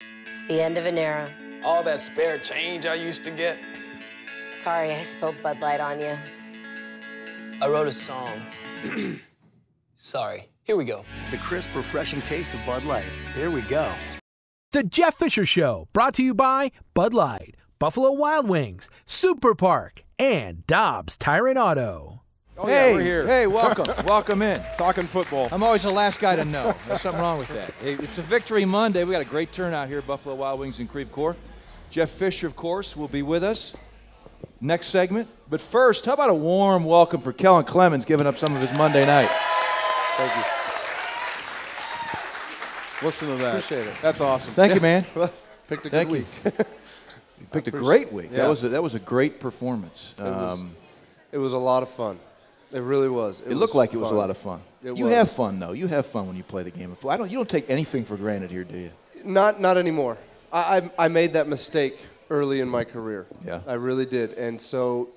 It's the end of an era. All that spare change I used to get. Sorry, I spilled Bud Light on you. I wrote a song. Sorry. Here we go. The crisp, refreshing taste of Bud Light. Here we go. The Jeff Fisher Show, brought to you by Bud Light, Buffalo Wild Wings, Super Park, and Dobbs Tyrant Auto. Oh, Hey, yeah, we're here. hey, welcome, welcome in. Talking football. I'm always the last guy to know. There's something wrong with that. Hey, it's a Victory Monday. We got a great turnout here at Buffalo Wild Wings in Creve Coeur. Jeff Fisher, of course, will be with us next segment. But first, how about a warm welcome for Kellen Clemens giving up some of his Monday night. Thank you. Listen to that. Appreciate it. That's awesome. Thank you, man. Picked a good Thank you. week. You picked a great week. Yeah. That was a great performance. It was a lot of fun. It really was. It looked like it was a lot of fun. It You was. have fun, though. You have fun when you play the game of football. You don't take anything for granted here, do you? Not anymore. I made that mistake early in my career. Yeah. I really did. And so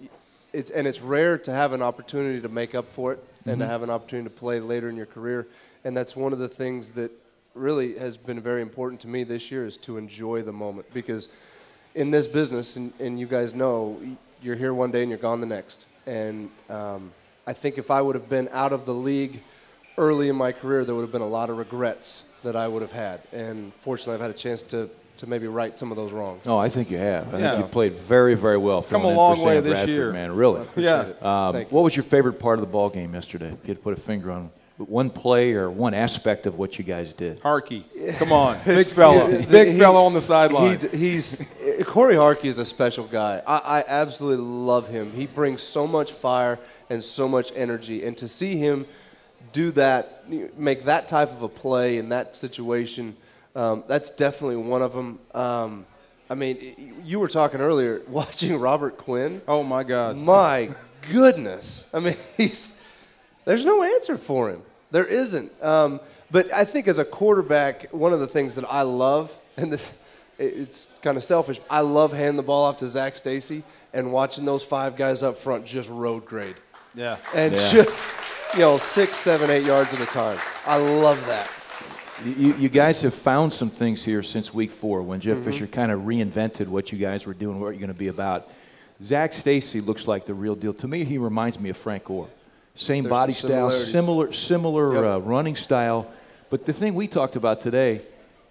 it's rare to have an opportunity to make up for it and to have an opportunity to play later in your career. And that's one of the things that really has been very important to me this year is to enjoy the moment. Because in this business, and you guys know, you're here one day and you're gone the next. And I think if I would have been out of the league early in my career, there would have been a lot of regrets that I would have had. And fortunately, I've had a chance to maybe right some of those wrongs. Oh, I think you have. I Yeah. think you played very, very well. Come a filling in long for way Sam this Bradford, year. man. Really. Yeah. Thank you. What was your favorite part of the ball game yesterday? If you had to put a finger on one play or one aspect of what you guys did. Harkey. Come on. Big fella. Big fella on the sideline. Corey Harkey is a special guy. I absolutely love him. He brings so much fire and so much energy. And to see him do that, make that type of a play in that situation, that's definitely one of them. I mean, you were talking earlier, watching Robert Quinn. Oh, my God. My goodness. I mean, there's no answer for him. There isn't. But I think as a quarterback, one of the things that I love, and it's kind of selfish, I love handing the ball off to Zach Stacy and watching those five guys up front just road grade. Yeah. And just, 6, 7, 8 yards at a time. I love that. You guys have found some things here since week 4 when Jeff Fisher kind of reinvented what you guys were doing, what you're going to be about. Zach Stacy looks like the real deal. To me, he reminds me of Frank Gore. Same There's body some style, similar Yep. running style. But the thing we talked about today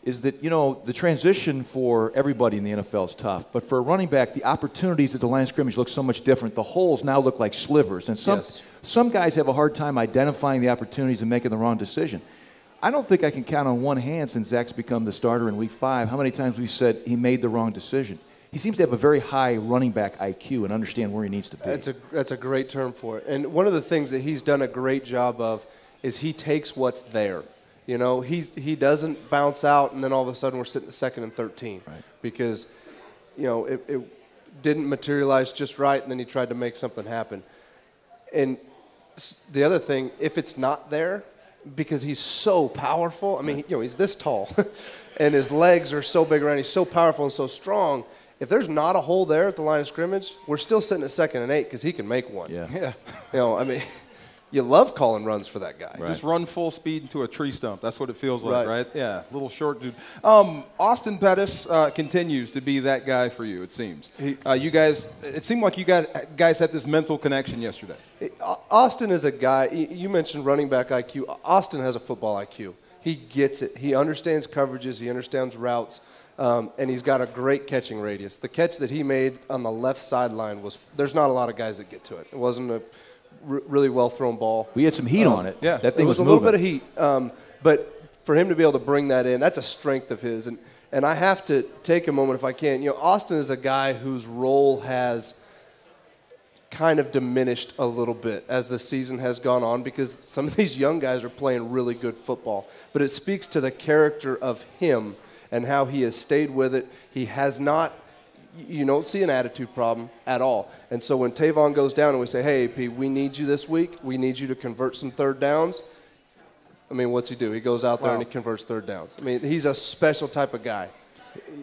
is that, the transition for everybody in the NFL is tough. But for a running back, the opportunities at the line of scrimmage look so much different. The holes now look like slivers. And some guys have a hard time identifying the opportunities and making the wrong decision. I don't think I can count on one hand since Zach's become the starter in week 5 how many times we said he made the wrong decision. He seems to have a very high running back IQ and understand where he needs to be. That's a great term for it. And one of the things that he's done a great job of is he takes what's there. He doesn't bounce out and then all of a sudden we're sitting at 2nd and 13. Right. Because, it didn't materialize just right and then he tried to make something happen. And the other thing, if it's not there, because he's so powerful, I mean, he's this tall and his legs are so big around, he's so powerful and so strong. If there's not a hole there at the line of scrimmage, we're still sitting at 2nd and 8 because he can make one. Yeah. You love calling runs for that guy. Right. Just run full speed into a tree stump. That's what it feels like, Right. right? Yeah, little short dude. Austin Pettis continues to be that guy for you, it seems. It seemed like you guys had this mental connection yesterday. Austin is a guy, you mentioned running back IQ. Austin has a football IQ. He gets it. He understands coverages. He understands routes. And he's got a great catching radius. The catch that he made on the left sideline there's not a lot of guys that get to it. It wasn't a really well-thrown ball. We had some heat on it. Yeah. That thing It was a moving. little bit of heat. But for him to be able to bring that in, that's a strength of his. And I have to take a moment if I can. Austin is a guy whose role has kind of diminished a little bit as the season has gone on because some of these young guys are playing really good football. But it speaks to the character of him and how he has stayed with it. He has not, you don't see an attitude problem at all. And so when Tavon goes down and we say, hey, AP, we need you this week. We need you to convert some third downs. I mean, what's he do? He goes out there and he converts third downs. I mean, he's a special type of guy.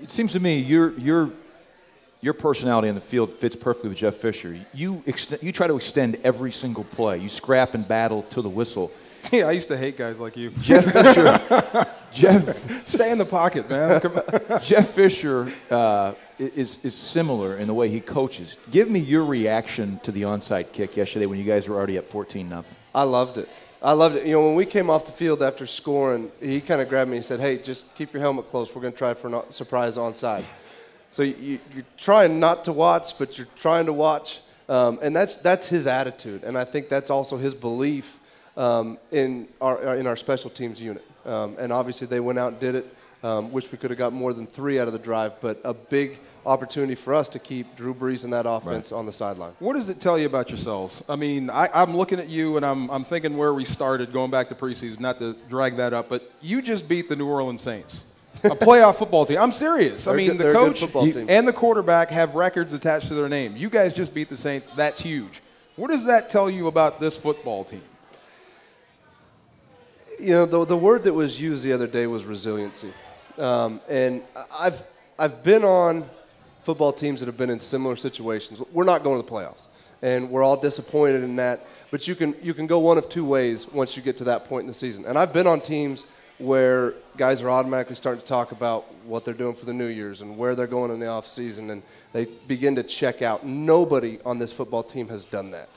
It seems to me your personality on the field fits perfectly with Jeff Fisher. You try to extend every single play. You scrap and battle to the whistle. Yeah, I used to hate guys like you. Jeff Fisher, Jeff, Stay in the pocket, man. Jeff Fisher is similar in the way he coaches. Give me your reaction to the onside kick yesterday when you guys were already up 14-0. I loved it. I loved it. You know, when we came off the field after scoring, he kind of grabbed me and said, "Hey, just keep your helmet close. We're going to try for a surprise onside." So you're trying not to watch, but you're trying to watch, and that's his attitude, and I think that's also his belief in our special teams unit. And obviously they went out and did it. Wish we could have got more than 3 out of the drive, but a big opportunity for us to keep Drew Brees and that offense on the sideline. What does it tell you about yourselves? I mean, I'm looking at you, and I'm thinking where we started, going back to preseason, not to drag that up, but you just beat the New Orleans Saints, a playoff football team. I'm serious. I mean, the coach and the quarterback have records attached to their name. You guys just beat the Saints. That's huge. What does that tell you about this football team? You know, the word that was used the other day was resiliency. And I've been on football teams that have been in similar situations. We're not going to the playoffs, and we're all disappointed in that. But you can go one of 2 ways once you get to that point in the season. And I've been on teams where guys are automatically starting to talk about what they're doing for the New Year's and where they're going in the off season, and they begin to check out. Nobody on this football team has done that.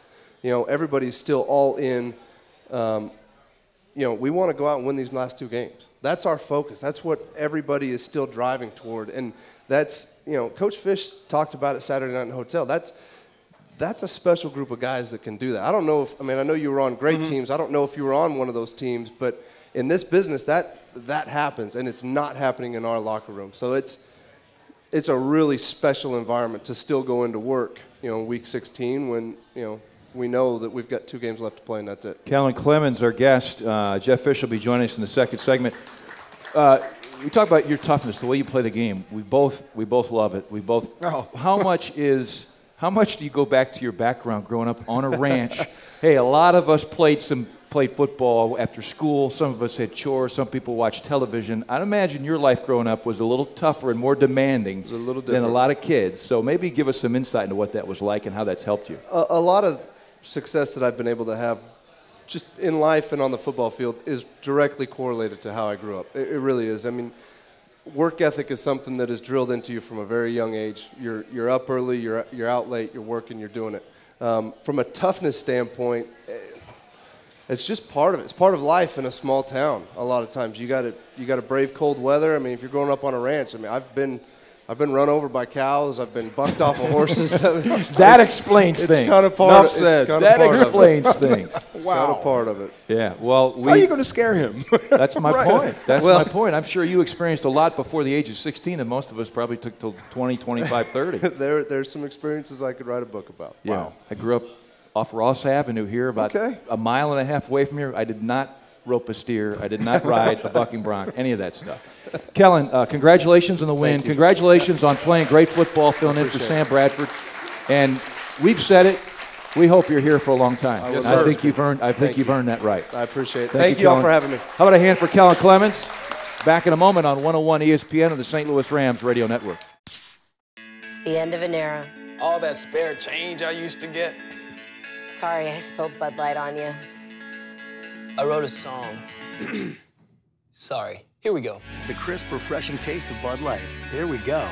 You know, everybody's still all in. You know, we want to go out and win these last 2 games. That's our focus. That's what everybody is still driving toward. And that's, you know, Coach Fish talked about it Saturday night in the hotel. That's a special group of guys that can do that. I don't know if, I mean, I know you were on great teams. I don't know if you were on one of those teams, but in this business, that happens, and it's not happening in our locker room. So it's a really special environment to still go into work, you know, week 16 when, you know, we know that we've got 2 games left to play, and that's it. Kellen Clemens, our guest. Jeff Fish will be joining us in the second segment. We talk about your toughness, the way you play the game. We both love it. How much do you go back to your background growing up on a ranch? Hey, a lot of us played football after school. Some of us had chores. Some people watched television. I'd imagine your life growing up was a little tougher and more demanding than a lot of kids. So maybe give us some insight into what that was like and how that's helped you. A lot of success that I've been able to have just in life and on the football field is directly correlated to how I grew up. It really is. I mean, work ethic is something that is drilled into you from a very young age. You're up early, you're out late, you're working, you're doing it. From a toughness standpoint, it's just part of it. It's part of life in a small town. A lot of times you got to brave cold weather. I mean, if you're growing up on a ranch, I mean, I've been run over by cows. I've been bucked off of horses. That explains things. It's kind of part of it. That explains things. It's kind of part of it. Yeah. Well, how are you going to scare him? That's my point. That's my point. I'm sure you experienced a lot before the age of 16, and most of us probably took till 20, 25, 30. There's some experiences I could write a book about. Yeah. Wow. I grew up off Ross Avenue here, about a mile and a half away from here. I did not rope a steer. I did not ride a bucking bronc, any of that stuff. Kellen, congratulations on the win. Congratulations on playing great football, filling in for Sam Bradford. And we've said it. We hope you're here for a long time. Yes, I think you've earned that right. I appreciate it. Thank you all for having me. How about a hand for Kellen Clemens? Back in a moment on 101 ESPN and the St. Louis Rams Radio Network. It's the end of an era. All that spare change I used to get. Sorry, I spilled Bud Light on you. I wrote a song. Sorry. Here we go. The crisp, refreshing taste of Bud Light. Here we go.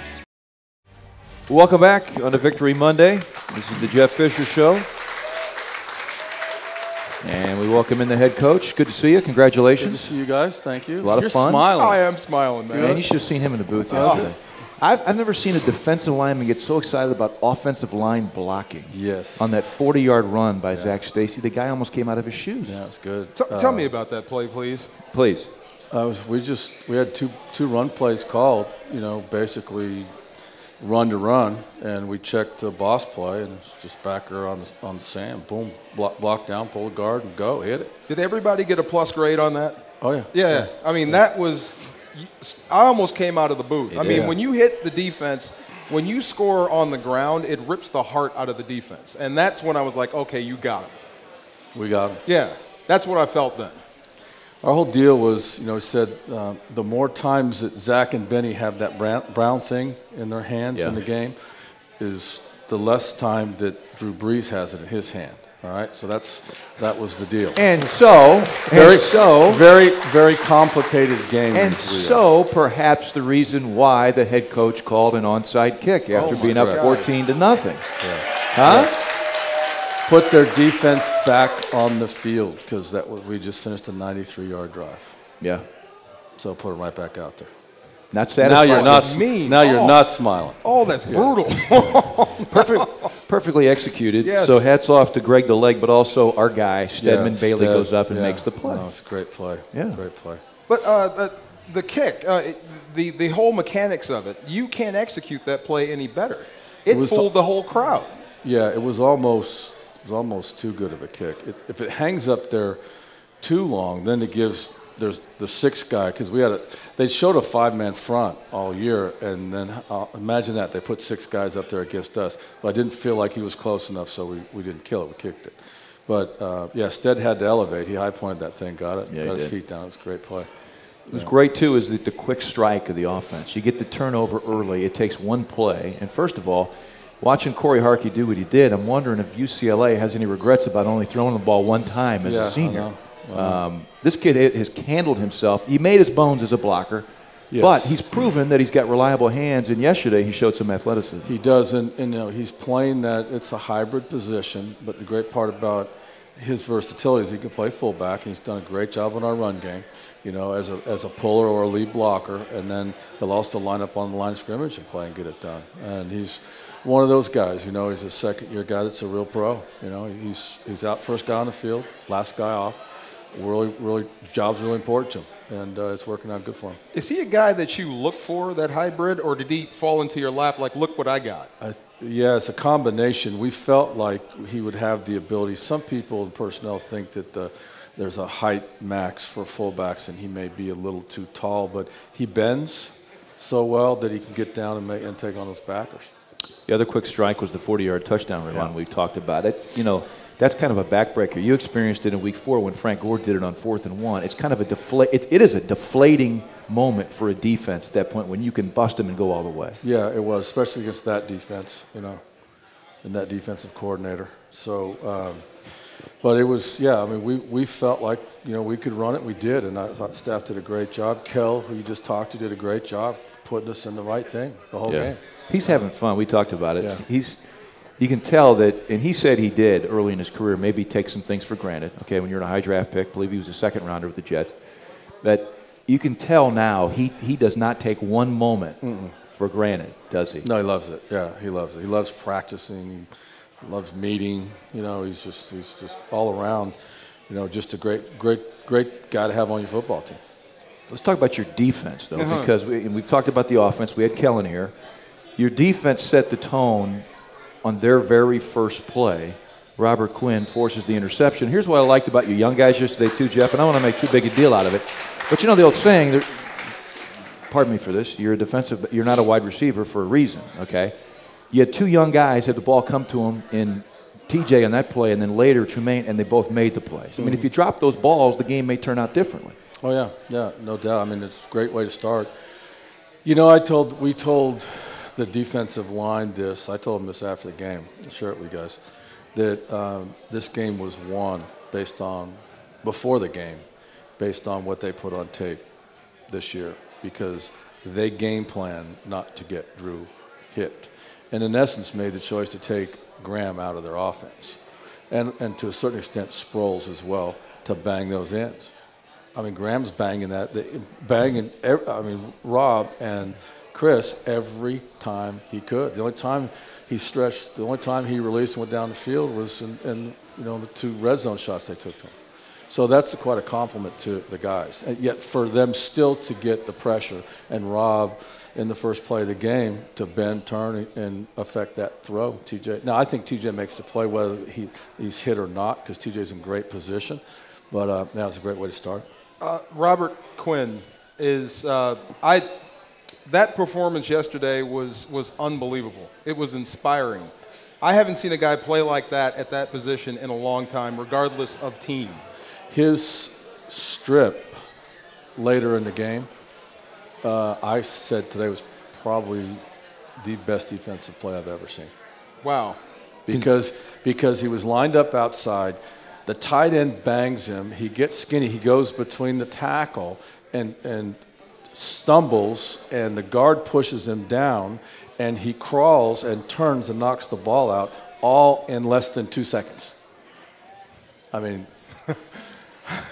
Welcome back on a Victory Monday. This is the Jeff Fisher Show. And we welcome in the head coach. Good to see you. Congratulations. Good to see you guys. Thank you. A lot of fun. Smiling. I am smiling, man. Man, you should have seen him in the booth yesterday. I've never seen a defensive lineman get so excited about offensive line blocking. Yes. On that 40-yard run by Zach Stacy, the guy almost came out of his shoes. Yeah, it's good. Tell me about that play, please. Please. We had two run plays called. You know, basically run to run, and we checked the boss play, and it's just back there on Sam. Boom, block down, pull the guard, and go hit it. Did everybody get a plus grade on that? Oh yeah. Yeah. I mean, that was. I almost came out of the booth. I mean, when you hit the defense, when you score on the ground, it rips the heart out of the defense. And that's when I was like, okay, you got him. We got him. Yeah, that's what I felt then. Our whole deal was, you know, he said the more times that Zach and Benny have that brown thing in their hands in the game is the less time that Drew Brees has it in his hand. All right, so that was the deal. Very complicated game. And so perhaps the reason why the head coach called an onside kick after being up 14-0. Yeah. Huh? Yes. Put their defense back on the field because we just finished a 93-yard drive. Yeah. So put them right back out there. Not satisfied. Now you're not smiling. Oh, that's brutal. Perfectly executed. Yes. So hats off to Greg the Leg, but also our guy, Stedman Bailey, goes up and makes the play. No, it's a great play. Yeah. Great play. But the kick, the whole mechanics of it, you can't execute that play any better. It fooled the whole crowd. Yeah, it was almost too good of a kick. If it hangs up there too long, then there's the sixth guy, because they showed a 5-man front all year, and then imagine that they put 6 guys up there against us. But I didn't feel like he was close enough, so we didn't kill it. We kicked it. But Stead had to elevate. He high pointed that thing, got his feet down. It was a great play. It was great too. Is the quick strike of the offense? You get the turnover early. It takes one play, and first of all, watching Corey Harkey do what he did, I'm wondering if UCLA has any regrets about only throwing the ball one time as a senior. This kid has handled himself. He made his bones as a blocker, but he's proven that he's got reliable hands, and yesterday he showed some athleticism. He does, and he's playing that. It's a hybrid position, but the great part about his versatility is he can play fullback, and he's done a great job on our run game, as a puller or a lead blocker, and then he'll also line up on the line of scrimmage and play and get it done. And he's one of those guys, he's a second-year guy that's a real pro. He's out first guy on the field, last guy off. Really, job's really important to him, and it's working out good for him. Is he a guy that you look for, that hybrid, or did he fall into your lap like, look what I got? Yeah, it's a combination. We felt like he would have the ability. Some people in personnel think that there's a height max for fullbacks, and he may be a little too tall, but he bends so well that he can get down and take on those backers. The other quick strike was the 40-yard touchdown run we talked about. That's kind of a backbreaker. You experienced it in Week 4 when Frank Gore did it on 4th and 1. It's kind of it is a deflating moment for a defense at that point when you can bust them and go all the way. Yeah, it was, especially against that defense, and that defensive coordinator. So, but it was, we felt like, we could run it. We did, and I thought staff did a great job. Kel, who you just talked to, did a great job putting us in the right thing the whole game. He's having fun. We talked about it. Yeah. You can tell that, and he said he did early in his career, maybe take some things for granted. Okay, when you're in a high draft pick, I believe he was a second rounder with the Jets. But you can tell now he does not take one moment for granted, does he? No, he loves it. Yeah, he loves it. He loves practicing. He loves meeting. He's just all around. Just a great guy to have on your football team. Let's talk about your defense, though, because we've talked about the offense. We had Kellen here. Your defense set the tone on their very first play. Robert Quinn forces the interception. Here's what I liked about you young guys yesterday too, Jeff, and I don't want to make too big a deal out of it. But the old saying, pardon me for this, you're not a wide receiver for a reason, okay? You had 2 young guys had the ball come to them in TJ on that play, and then later Tremaine, and they both made the plays. I mean, if you drop those balls, the game may turn out differently. Oh yeah, no doubt. I mean, it's a great way to start. We told the defensive line this. I told them this after the game. I'll share it with you guys. That this game was won before the game, based on what they put on tape this year, because they game planned not to get Drew hit, and in essence made the choice to take Graham out of their offense, and to a certain extent Sproles as well, to bang those ends. I mean, Graham's banging Rob and Chris every time he could. The only time he stretched, the only time he released and went down the field was in the 2 red zone shots they took to him. So that's quite a compliment to the guys. And yet for them still to get the pressure, and Rob in the first play of the game to bend, turn, and affect that throw, TJ. Now I think TJ makes the play whether he's hit or not, because TJ's in great position. But it's a great way to start. Robert Quinn is that performance yesterday was unbelievable. It was inspiring. I haven't seen a guy play like that at that position in a long time, regardless of team. His strip later in the game, I said today was probably the best defensive play I've ever seen. Wow. because he was lined up outside. The tight end bangs him. He gets skinny. He goes between the tackle and stumbles, and the guard pushes him down, and he crawls and turns and knocks the ball out, all in less than 2 seconds. I mean,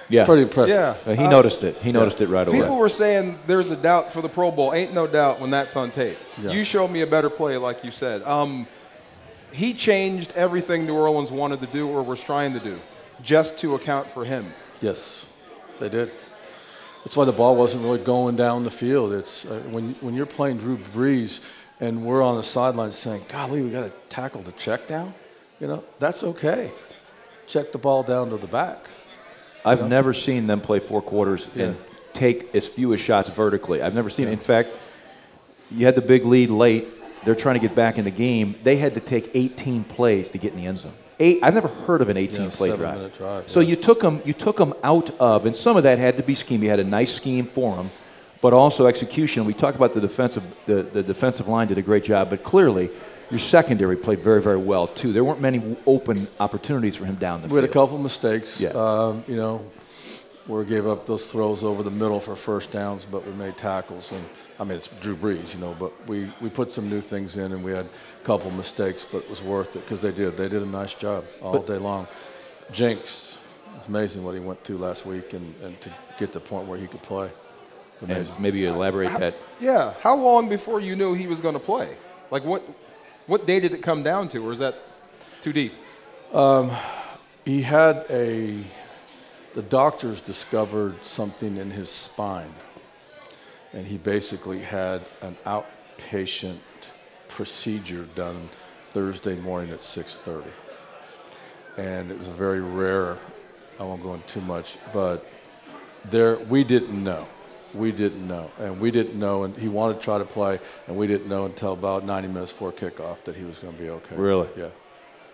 yeah, pretty impressive. Yeah. He noticed it. He noticed it right away. People were saying there's a doubt for the Pro Bowl. Ain't no doubt when that's on tape. Yeah. You showed me a better play, like you said. He changed everything New Orleans wanted to do or was trying to do just to account for him. Yes, they did. That's why the ball wasn't really going down the field. It's when you're playing Drew Brees and we're on the sidelines saying, golly, we got to tackle the check down, that's okay. Check the ball down to the back. I've never seen them play 4 quarters and take as few as shots vertically. I've never seen it. In fact, you had the big lead late. They're trying to get back in the game. They had to take 18 plays to get in the end zone. I've never heard of an 18-play drive. 7-minute drive. So you took them out of, and some of that had to be scheme. You had a nice scheme for them, but also execution. We talked about the defensive line did a great job, but clearly your secondary played very, very well too. There weren't many open opportunities for him down the field. We had a couple mistakes. Yeah. Where we gave up those throws over the middle for first downs, but we made tackles. And I mean, it's Drew Brees, but we put some new things in, and we had a couple mistakes, but it was worth it because they did a nice job all day long. Jenks, it's amazing what he went through last week, and to get to the point where he could play. Amazing. And maybe you elaborate that. Yeah. How long before you knew he was going to play? Like what day did it come down to, or is that too deep? He had the doctors discovered something in his spine, and he basically had an outpatient procedure done Thursday morning at 6:30. And it was a very rare, I won't go into too much, but we didn't know. And he wanted to try to play, and we didn't know until about 90 minutes before kickoff that he was going to be okay. Really? Yeah.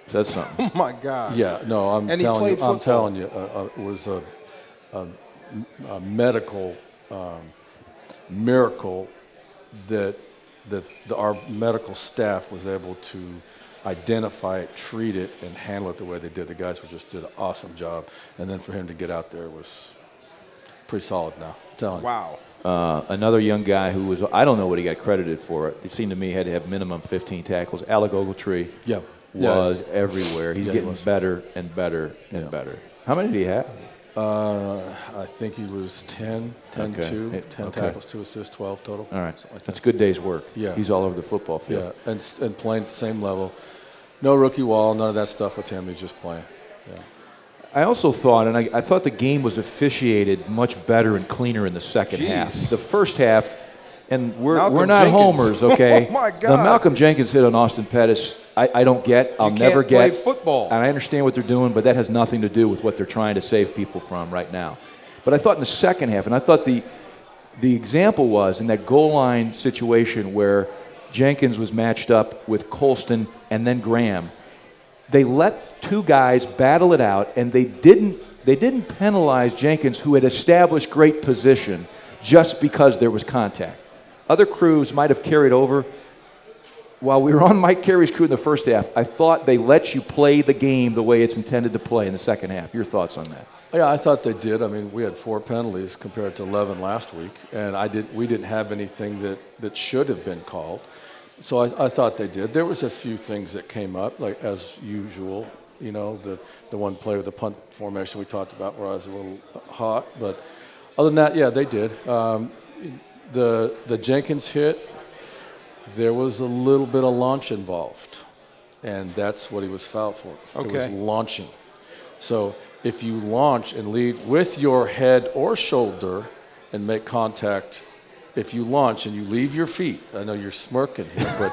That's something. Oh my God. Yeah, no, I'm telling you, it was a medical miracle that our medical staff was able to identify it, treat it, and handle it the way they did. The guys did an awesome job, and then for him to get out there was pretty solid now. I'm telling you. Wow. Another young guy who was, I don't know what he got credited for. It seemed to me he had to have minimum 15 tackles. Alec Ogletree was everywhere. He's getting better and better and better. How many did he have? I think he was 10, 2, 10 tackles, 2 assists, 12 total. All right. Like That's a good day's work. Yeah. He's all over the football field. Yeah, and playing at the same level. No rookie wall, none of that stuff with him. He's just playing. Yeah. I also thought, and I thought the game was officiated much better and cleaner in the second half. The first half, and we're not Jenkins. homers, okay? Oh, my God. The Malcolm Jenkins hit on Austin Pettis, I don't get. I'll never get. Play football. And I understand what they're doing, but that has nothing to do with what they're trying to save people from right now. But I thought in the second half, and I thought the example was in that goal line situation where Jenkins was matched up with Colston and then Graham. They let 2 guys battle it out, and they didn't penalize Jenkins, who had established great position, just because there was contact. Other crews might have carried over. While we were on Mike Carey's crew in the first half, I thought they let you play the game the way it's intended to play in the second half. Your thoughts on that? Yeah, I thought they did. I mean, we had 4 penalties compared to 11 last week, and we didn't have anything that should have been called. So I thought they did. There was a few things that came up, like as usual. The one play with the punt formation we talked about where I was a little hot. But other than that, yeah, they did. The Jenkins hit, there was a little bit of launch involved, and that's what he was fouled for. Okay. It was launching. So if you launch and lead with your head or shoulder and make contact, if you launch and you leave your feet, I know you're smirking here, but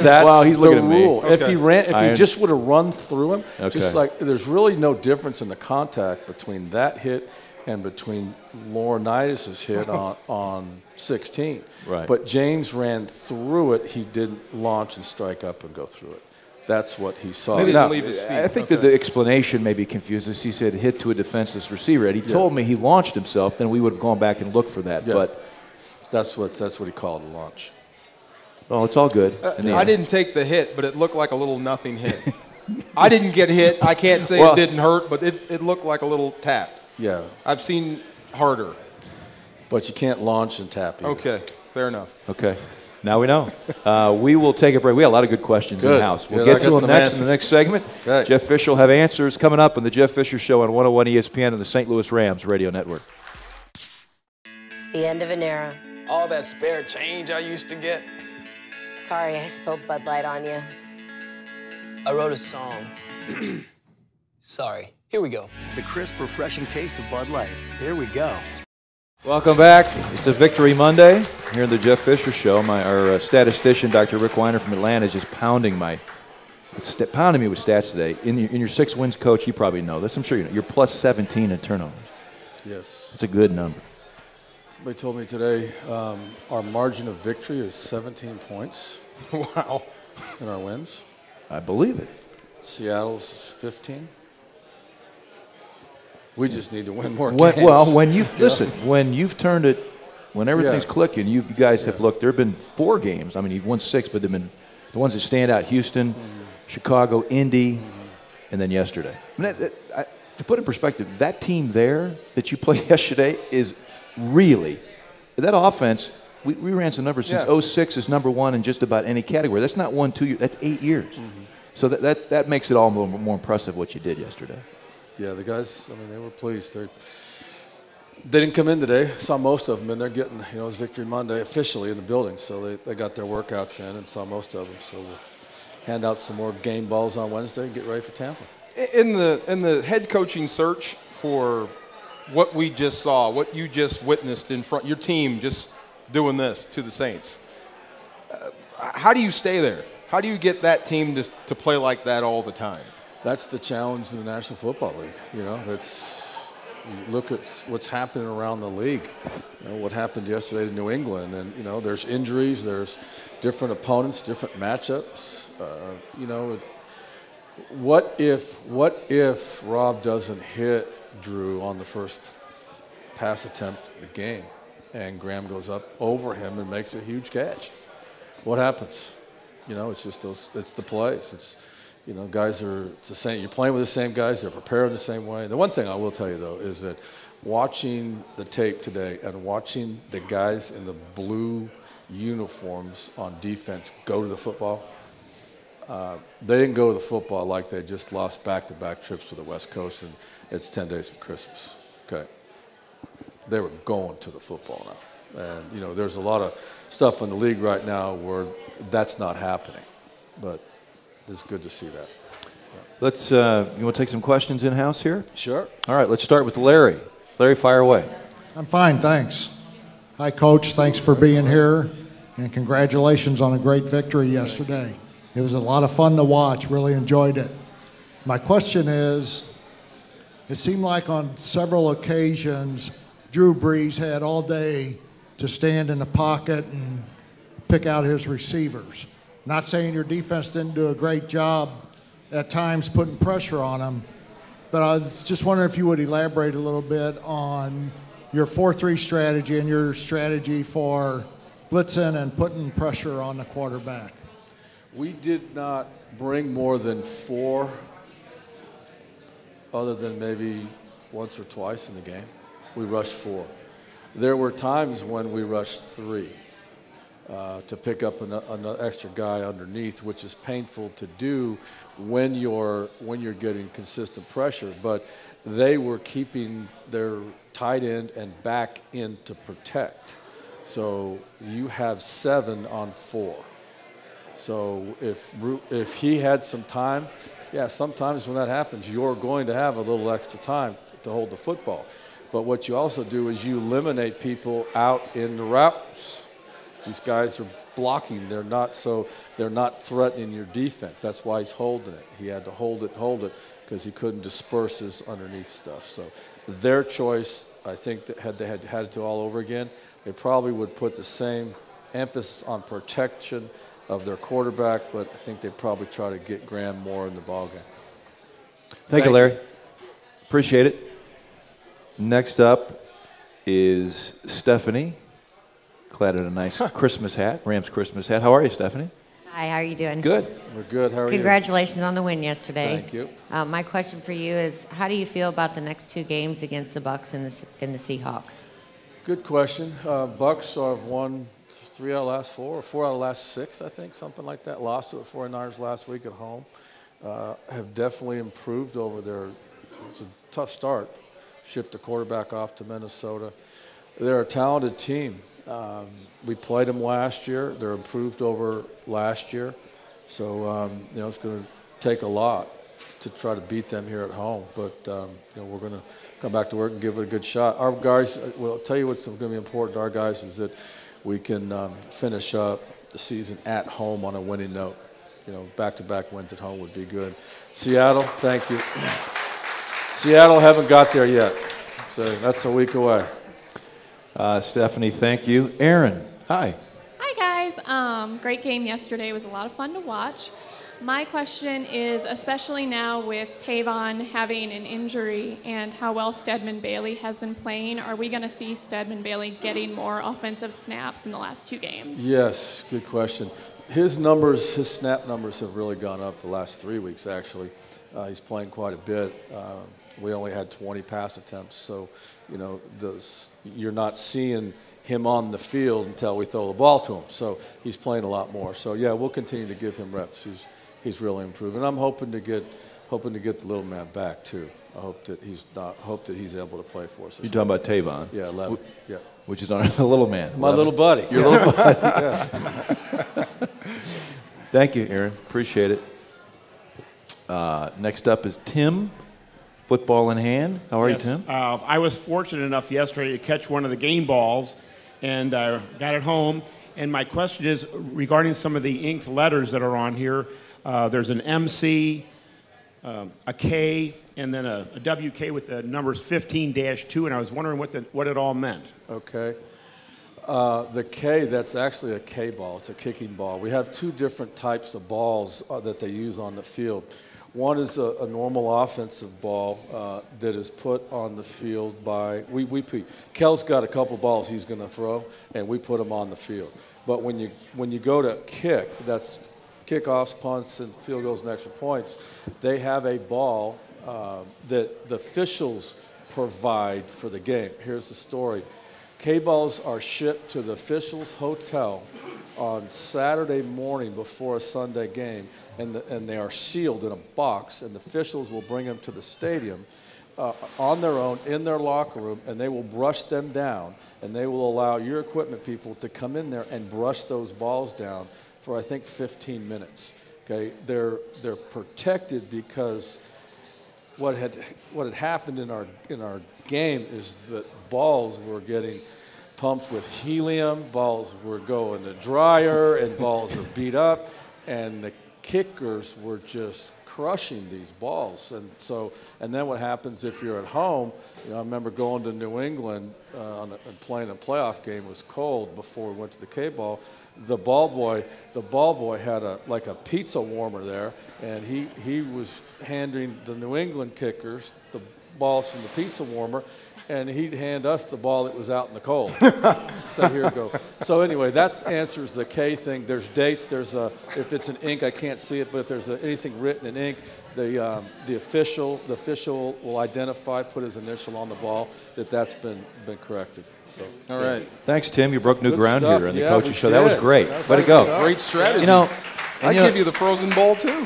that's he's the looking at me. rule. Okay. If he just would have run through him, Okay. just like there's really no difference in the contact between that hit and between Laurinaitis' hit on 16. Right. But James ran through it. He didn't launch and strike up and go through it. That's what he saw. Maybe Now, leave his feet. I think that the explanation maybe confused us. He said hit to a defenseless receiver. And he told me he launched himself, then we would have gone back and looked for that. Yeah. But that's what he called a launch. Oh, it's all good. I didn't take the hit, but it looked like a little nothing hit. I didn't get hit. I can't say it didn't hurt, but it looked like a little tap. Yeah. I've seen harder. But you can't launch and tap either. Okay, fair enough. Okay. Now we know. We will take a break. We have a lot of good questions in the house. We'll get to them next in the next segment. Okay. Jeff Fisher will have answers coming up on the Jeff Fisher Show on 101 ESPN and the St. Louis Rams Radio Network. It's the end of an era. All that spare change I used to get. Sorry, I spilled Bud Light on you. I wrote a song. Sorry. Here we go. The crisp, refreshing taste of Bud Light. Here we go. Welcome back. It's a Victory Monday here in the Jeff Fisher Show. Our statistician, Dr. Rick Weiner from Atlanta, is just pounding me with stats today. In your 6 wins, Coach, you probably know this. I'm sure you know. You're plus 17 in turnovers. Yes. It's a good number. Somebody told me today our margin of victory is 17 points. Wow. In our wins. I believe it. Seattle's 15. We just need to win more games. Well, when you've turned it, when everything's clicking, you guys have looked. There have been 4 games. I mean, you've won 6, but they've been the ones that stand out: Houston, Chicago, Indy, and then yesterday. I mean, to put in perspective, that team there that you played yesterday is really that offense. We ran some numbers since 06 is number 1 in just about any category. That's not 1, 2 years. That's 8 years. So that makes it all more impressive what you did yesterday. Yeah, the guys, I mean, they were pleased. They didn't come in today. Saw most of them, and they're getting, it was Victory Monday officially in the building, so they got their workouts in and saw most of them. So we'll hand out some more game balls on Wednesday and get ready for Tampa. In the head coaching search for what we just saw, what you just witnessed in front, your team just doing this to the Saints, how do you stay there? How do you get that team to play like that all the time? That's the challenge in the National Football League. You look at what's happening around the league. What happened yesterday to New England, and there's injuries, there's different opponents, different matchups. What if Rob doesn't hit Drew on the first pass attempt of the game, and Graham goes up over him and makes a huge catch? What happens? It's just it's the plays. Guys it's the same. You're playing with the same guys. They're prepared the same way. The one thing I will tell you, though, is that watching the tape today and watching the guys in the blue uniforms on defense go to the football, they didn't go to the football like they just lost back-to-back trips to the West Coast and it's 10 days from Christmas. Okay. They were going to the football now. And, there's a lot of stuff in the league right now where that's not happening. But it's good to see that. Let's. You want to take some questions in-house here? Sure. All right, let's start with Larry. Larry, fire away. I'm fine, thanks. Hi, Coach. Thanks for being here, and congratulations on a great victory yesterday. It was a lot of fun to watch. Really enjoyed it. My question is, it seemed like on several occasions, Drew Brees had all day to stand in the pocket and pick out his receivers. Not saying your defense didn't do a great job at times putting pressure on him, but I was just wondering if you would elaborate a little bit on your 4-3 strategy and your strategy for blitzing and putting pressure on the quarterback. We did not bring more than 4, other than maybe once or twice in the game. We rushed 4. There were times when we rushed 3. To pick up an extra guy underneath, which is painful to do when you're getting consistent pressure. But they were keeping their tight end and back in to protect. So you have 7 on 4. So if he had some time, sometimes when that happens, you're going to have a little extra time to hold the football. But what you also do is you eliminate people out in the routes. These guys are blocking. They're not threatening your defense. That's why he's holding it. He had to hold it, because he couldn't disperse his underneath stuff. So their choice, I think, that had they had it to all over again, they probably would put the same emphasis on protection of their quarterback, but I think they'd probably try to get Graham more in the ballgame. Thank you, Larry. Appreciate it. Next up is Stephanie. Clad in a nice Christmas hat, Rams Christmas hat. How are you, Stephanie? Hi, how are you doing? Good. We're good. How are you? Congratulations on the win yesterday. Thank you. My question for you is, how do you feel about the next 2 games against the Bucks and the Seahawks? Good question. Bucks have won 3 out of the last 4, or 4 out of the last 6, I think, something like that. Lost to the 49ers last week at home. Have definitely improved over there. It's a tough start. Shift the quarterback off to Minnesota. They're a talented team. We played them last year. They're improved over last year. So, it's going to take a lot to try to beat them here at home. But, we're going to come back to work and give it a good shot. Our guys, well, I'll tell you what's going to be important to our guys is that we can finish up the season at home on a winning note. Back-to-back wins at home would be good. Seattle, thank you. Seattle haven't got there yet. So that's a week away. Stephanie, thank you. Aaron, hi. Hi, guys. Great game yesterday. It was a lot of fun to watch. My question is, especially now with Tavon having an injury and how well Stedman Bailey has been playing, are we going to see Stedman Bailey getting more offensive snaps in the last 2 games? Yes, good question. His snap numbers have really gone up the last 3 weeks, actually. He's playing quite a bit. We only had 20 pass attempts, so, you're not seeing him on the field until we throw the ball to him. So he's playing a lot more. So, yeah, we'll continue to give him reps. He's really improving. I'm hoping to get the little man back too. I hope that he's able to play for us. You're talking about Tavon? Yeah, 11. Yeah. Which is our little man. My 11. Little buddy. Your little buddy. Yeah. Thank you, Aaron. Appreciate it. Next up is Tim, football in hand. How are you, Tim? I was fortunate enough yesterday to catch one of the game balls and got it home. And my question is regarding some of the inked letters that are on here. There's an MC, a K, and then a WK with the numbers 15-2, and I was wondering what it all meant. Okay. The K, that's actually a K ball. It's a kicking ball. We have 2 different types of balls that they use on the field. One is a normal offensive ball that is put on the field by Kel's got a couple balls he's going to throw, and we put them on the field. But when you go to kick, that's kickoffs, punts, and field goals and extra points, they have a ball that the officials provide for the game. Here's the story. K-balls are shipped to the officials' hotel on Saturday morning before a Sunday game, and they are sealed in a box, and the officials will bring them to the stadium on their own in their locker room, and they will brush them down, and they will allow your equipment people to come in there and brush those balls down for, I think, 15 minutes. Okay, they're protected because what had happened in our game is that balls were getting pumped with helium, balls were going to dryer, and balls were beat up, and the kickers were just crushing these balls. And then what happens if you're at home? I remember going to New England and playing a playoff game. It was cold before we went to the K-ball. The ball boy had a pizza warmer there, and he was handing the New England kickers the balls from the pizza warmer, and he'd hand us the ball that was out in the cold. So here we go. So anyway, that answers the K thing. There's dates. If it's in ink, I can't see it, but if there's anything written in ink, the official will identify, put his initial on the ball that's been corrected. So, all right. Thanks, Tim. You broke new ground stuff. here on the Yeah, coach's show. That was great. Way to go. Great strategy. I'd give you the frozen ball too.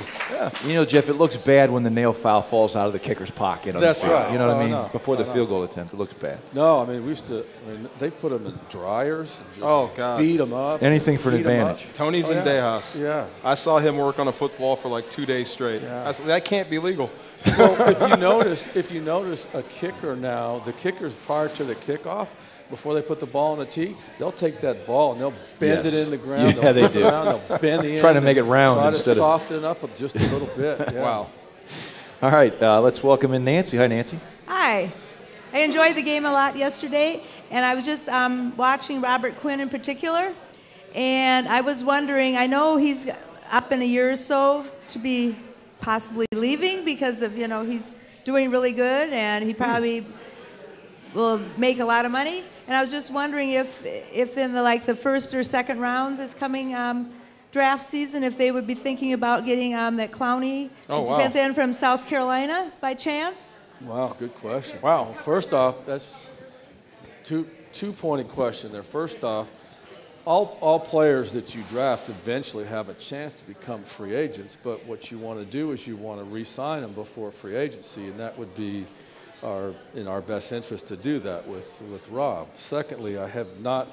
Yeah. Jeff, it looks bad when the nail file falls out of the kicker's pocket. That's right. You know what I mean? Before the field goal attempt, it looks bad. No, they put them in dryers and just beat them up. Anything for an advantage. Tony's in Dejas. Yeah. I saw him work on a football for like 2 days straight. Yeah. I said, that can't be legal. Well, if you notice a kicker now, the kickers prior to the kickoff, before they put the ball on the tee, they'll take that ball and they'll bend it in the ground. Yeah, they do. They'll bend the end. Trying to make it round try instead to soften it up just a little bit. Yeah. Wow. All right, let's welcome in Nancy. Hi, Nancy. Hi. I enjoyed the game a lot yesterday, and I was just watching Robert Quinn in particular, and I was wondering, I know he's up in a year or so to be possibly leaving because of, he's doing really good, and he probably will make a lot of money. And I was just wondering if in the first or second rounds this coming draft season, if they would be thinking about getting that Clowney defense end from South Carolina by chance. Wow, good question. Wow. Well, first off, that's two-pointed question there. First off, all players that you draft eventually have a chance to become free agents, but what you want to do is you want to re-sign them before free agency, and that would be in our best interest to do that with Rob. Secondly, I have not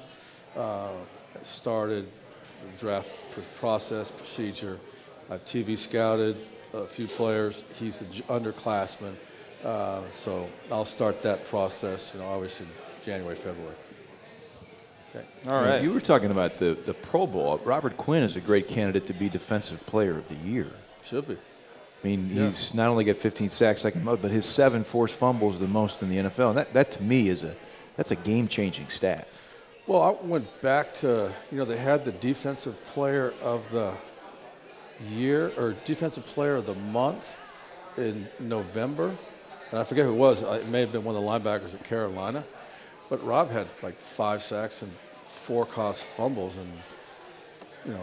started the draft process procedure. I've TV scouted a few players. He's an underclassman, so I'll start that process, obviously January, February. Okay. All right. You were talking about the Pro Bowl. Robert Quinn is a great candidate to be Defensive Player of the Year. Should be. I mean, he's not only got 15 sacks like most, but his 7 forced fumbles are the most in the NFL. And that to me that's a game-changing stat. Well, I went back to, they had the Defensive Player of the Year or Defensive Player of the Month in November. And I forget who it was. It may have been one of the linebackers at Carolina. But Rob had like 5 sacks and 4 caused fumbles and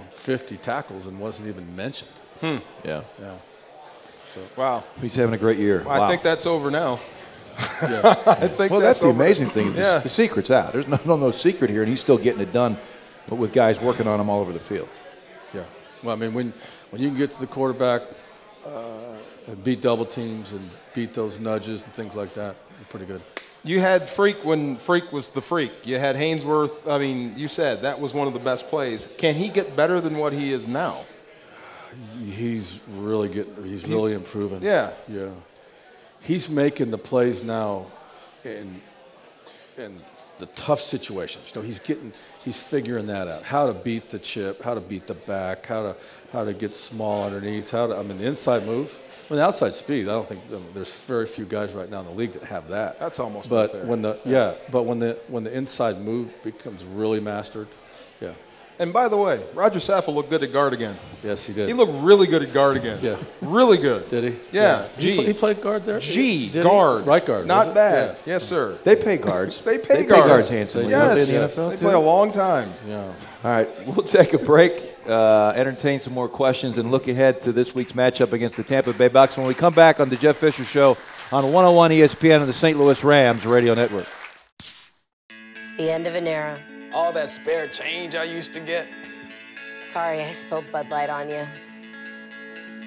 50 tackles and wasn't even mentioned. Yeah. Yeah. So, wow. He's having a great year. Well, wow. I think that's over now. Yeah. I think that's the over. amazing thing. Is the secret's out. There's no secret here, and he's still getting it done, but with guys working on him all over the field. Yeah. Well, I mean, when you can get to the quarterback and beat double teams and beat those nudges and things like that, you're pretty good. You had Freak when Freak was the Freak. You had Hainsworth. I mean, you said that was one of the best plays. Can he get better than what he is now? He's really He's really improving. Yeah. Yeah. He's making the plays now in the tough situations. He's figuring that out. How to beat the chip, how to beat the back, how to get small underneath, the inside move. The outside speed, I don't think there's very few guys right now in the league that have that. That's almost but unfair. when the inside move becomes really mastered, yeah. And by the way, Roger Saffold looked good at guard again. Yes, he did. He looked really good at guard again. Yeah. Really good. Did he? Yeah. He played guard there? Guard. Right guard. Not bad. Yeah. Yes, sir. They pay guards. They pay guards handsomely. Yes. In the NFL they too? play a long time. Yeah. All right, we'll take a break, entertain some more questions, and look ahead to this week's matchup against the Tampa Bay Bucs when we come back on the Jeff Fisher Show on 101 ESPN and the St. Louis Rams Radio Network. It's the end of an era. All that spare change I used to get. Sorry, I spilled Bud Light on you.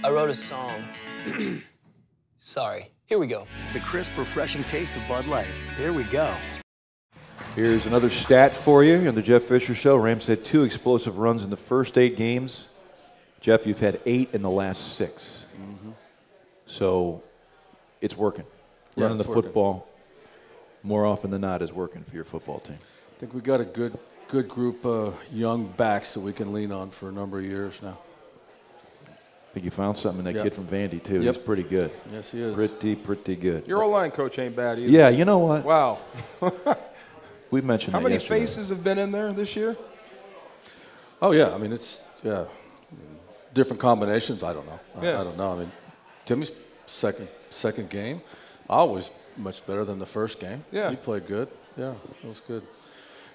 I wrote a song. Sorry. Here we go. The crisp, refreshing taste of Bud Light. Here we go. Here's another stat for you on the Jeff Fisher Show. Rams had 2 explosive runs in the first 8 games. Jeff, you've had 8 in the last 6. Mm-hmm. So it's working. Yeah, Running the it's working. football more often than not is working for your football team. I think we got a good group of young backs that we can lean on for a number of years now. I think you found something in that kid from Vandy, too. Yep. He's pretty good. Yes, he is. Pretty good. Your O-line coach ain't bad either. Yeah, you know what? Wow. We mentioned How that many yesterday. faces have been in there this year? Oh, yeah. I mean, different combinations. I don't know. Yeah. I don't know. I mean, Timmy's second game, always much better than the first game. Yeah. He played good. Yeah, it was good.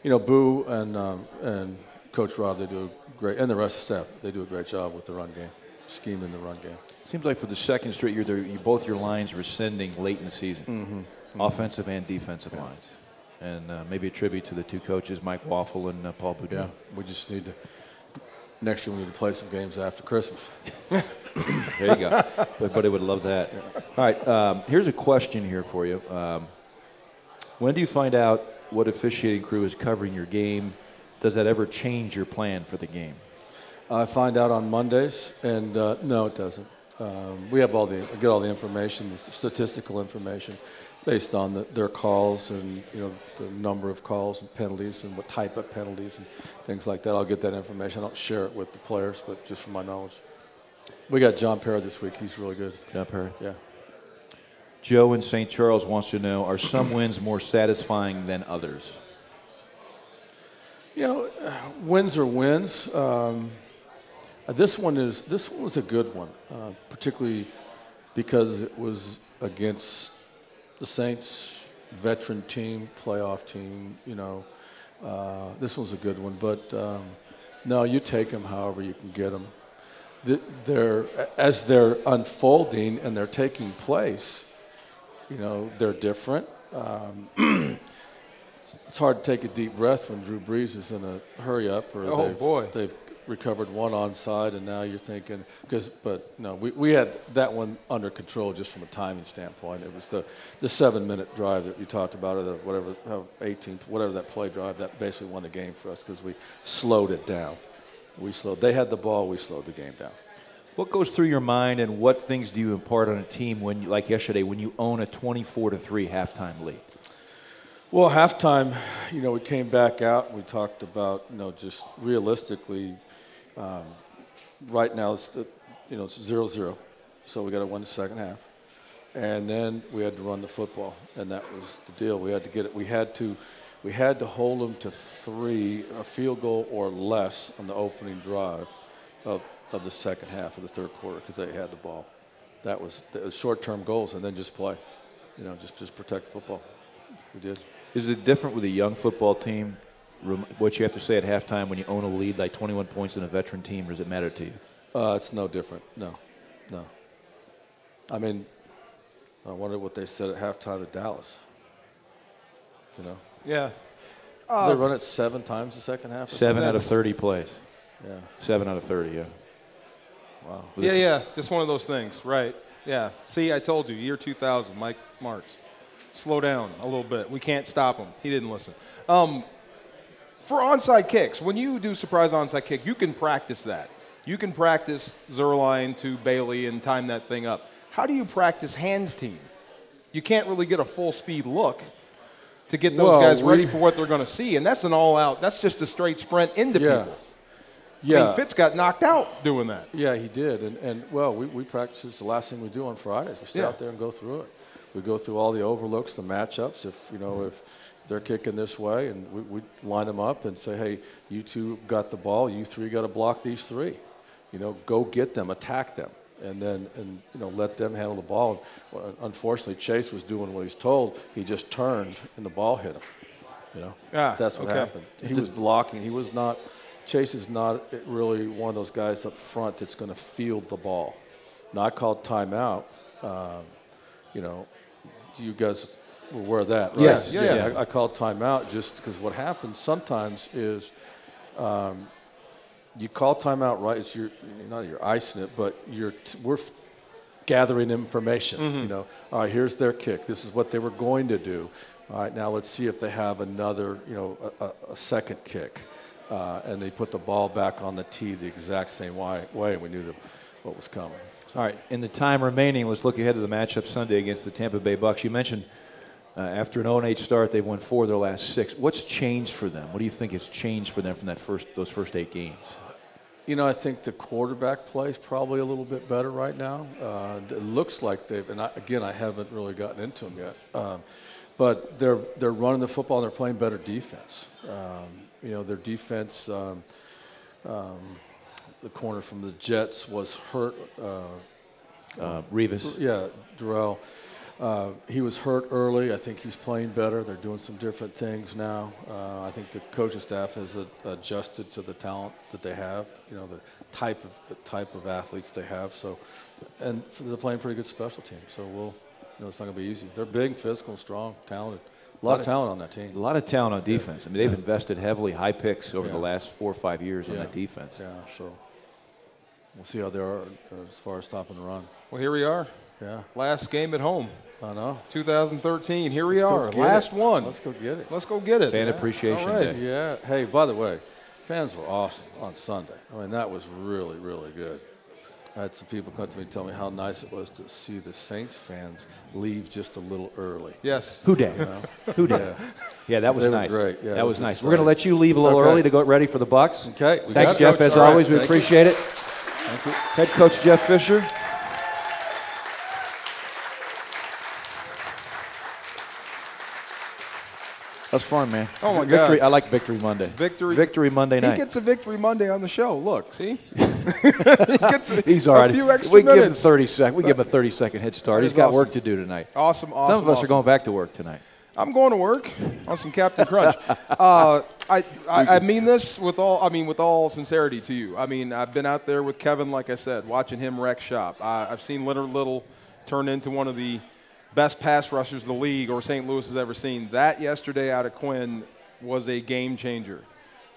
Boo and Coach Rob, they do a great, and the rest of the staff, they do a great job with the run game, scheming the run game. Seems like for the second straight year, both your lines were sending late in the season, offensive and defensive lines. And maybe a tribute to the 2 coaches, Mike Waffle and Paul Boudreaux. Yeah, we just need to, next year we need to play some games after Christmas. There you go. Everybody would love that. All right, here's a question here for you. When do you find out what officiating crew is covering your game? Does that ever change your plan for the game? I find out on Mondays, and no, it doesn't. We have get all the information, the statistical information, based on their calls and the number of calls and penalties and what type of penalties and things like that. I'll get that information. I don't share it with the players, but just from my knowledge. We got John Perry this week. He's really good. John Perry. Yeah. Joe in St. Charles wants to know: are some wins more satisfying than others? Wins are wins. This one was a good one, particularly because it was against the Saints, veteran team, playoff team, this one's a good one. But, no, you take them however you can get them. As they're unfolding and they're taking place, they're different. It's hard to take a deep breath when Drew Brees is in a hurry up, or they've recovered one onside, and now you're thinking we had that one under control just from a timing standpoint. It was the 7-minute drive that you talked about, or the whatever that play drive that basically won the game for us because we slowed it down. They had the ball, we slowed the game down. What goes through your mind, and what things do you impart on a team when, like yesterday, when you own a 24-3 halftime lead? Well, halftime, we came back out and we talked about, just realistically, right now it's 0-0, so we got to win the second half, and then we had to run the football, and that was the deal. We had to get it. We had to hold them to 3, a field goal or less on the opening drive of the second half of the third quarter because they had the ball. That was short-term goals, and then just play, just protect the football. We did. Is it different with a young football team, what you have to say at halftime when you own a lead like 21 points in a veteran team, or does it matter to you? It's no different. No. I mean, I wonder what they said at halftime at Dallas. Yeah. They run it 7 times the second half? 7 out of 30 plays. Yeah. 7 out of 30, yeah. Wow. Yeah. Just one of those things, right? Yeah. See, I told you, year 2000, Mike Marks. Slow down a little bit. We can't stop him. He didn't listen. For onside kicks, when you do surprise onside kick, you can practice that. You can practice Zerline to Bailey and time that thing up. How do you practice hands team? You can't really get a full speed look to get those guys ready for what they're going to see, and that's an all-out. That's just a straight sprint into people. Yeah. I mean, Fitz got knocked out doing that. Yeah, he did. And we practice. It's the last thing we do on Fridays. We stay out there and go through it. We go through all the overlooks, the matchups. If they're kicking this way, and we line them up and say, hey, you 2 got the ball. You 3 got to block these 3. Go get them, attack them, and then let them handle the ball. Unfortunately, Chase was doing what he's told. He just turned and the ball hit him. That's what happened. He was blocking. He was not. Chase is not really one of those guys up front that's going to field the ball. Now, I called timeout. You guys were aware of that, right? Yes. Yeah. I called timeout just because what happens sometimes is you call timeout, right? It's you're icing it, but we're gathering information. Mm-hmm. All right, here's their kick. This is what they were going to do. All right, now let's see if they have another, a second kick. And they put the ball back on the tee the exact same way. We knew what was coming. All right, in the time remaining, let's look ahead to the matchup Sunday against the Tampa Bay Bucks. You mentioned after an 0-8 start, they've won 4 of their last 6. What's changed for them? What do you think has changed for them from those first 8 games? I think the quarterback play is probably a little bit better right now. It looks like I haven't really gotten into them yet. But they're running the football and they're playing better defense. Their defense, the corner from the Jets was hurt. Revis. Yeah, Darrell. He was hurt early. I think he's playing better. They're doing some different things now. I think the coaching staff has adjusted to the talent that they have. The type of athletes they have. So, and they're playing pretty good special teams. So it's not going to be easy. They're big, physical, strong, talented. A lot of talent on that team. A lot of talent on defense. I mean, they've invested heavily, high picks over the last 4 or 5 years on that defense. Yeah, so we'll see how they are as far as stopping the run. Well, here we are. Yeah. Last game at home. I know. 2013. Here we are. Last one. Let's go get it. Let's go get it. Fan appreciation day. Yeah. Hey, by the way, fans were awesome on Sunday. I mean, that was really, really good. I had some people come to me and tell me how nice it was to see the Saints fans leave just a little early. Yes. Who did? Who did? Yeah, that was nice. Great. Yeah, that was nice. We're going to let you leave a little early to get ready for the Bucks. Okay. Thanks, Jeff, as always. We appreciate it. Thank you. Head coach Jeff Fisher. That's fun, man. Oh, my Victory. God. I like Victory Monday. Victory Monday night. He gets a Victory Monday on the show. Look, see? He's all right. A few extra we give him minutes. 30 seconds. We give him a 30-second head start. He's got work to do tonight. Awesome. Some of us are going back to work tonight. I'm going to work on some Captain Crunch. I mean this with all sincerity to you. I mean, I've been out there with Kevin, like I said, watching him wreck shop. I've seen Little turn into one of the best pass rushers the league or St. Louis has ever seen. That yesterday out of Quinn was a game changer.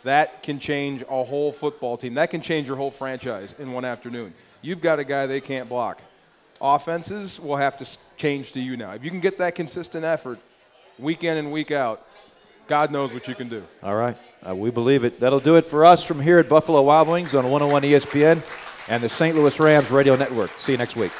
That can change a whole football team. That can change your whole franchise in one afternoon. You've got a guy they can't block. Offenses will have to change to you now. If you can get that consistent effort week in and week out, God knows what you can do. All right. We believe it. That'll do it for us from here at Buffalo Wild Wings on 101 ESPN and the St. Louis Rams Radio Network. See you next week.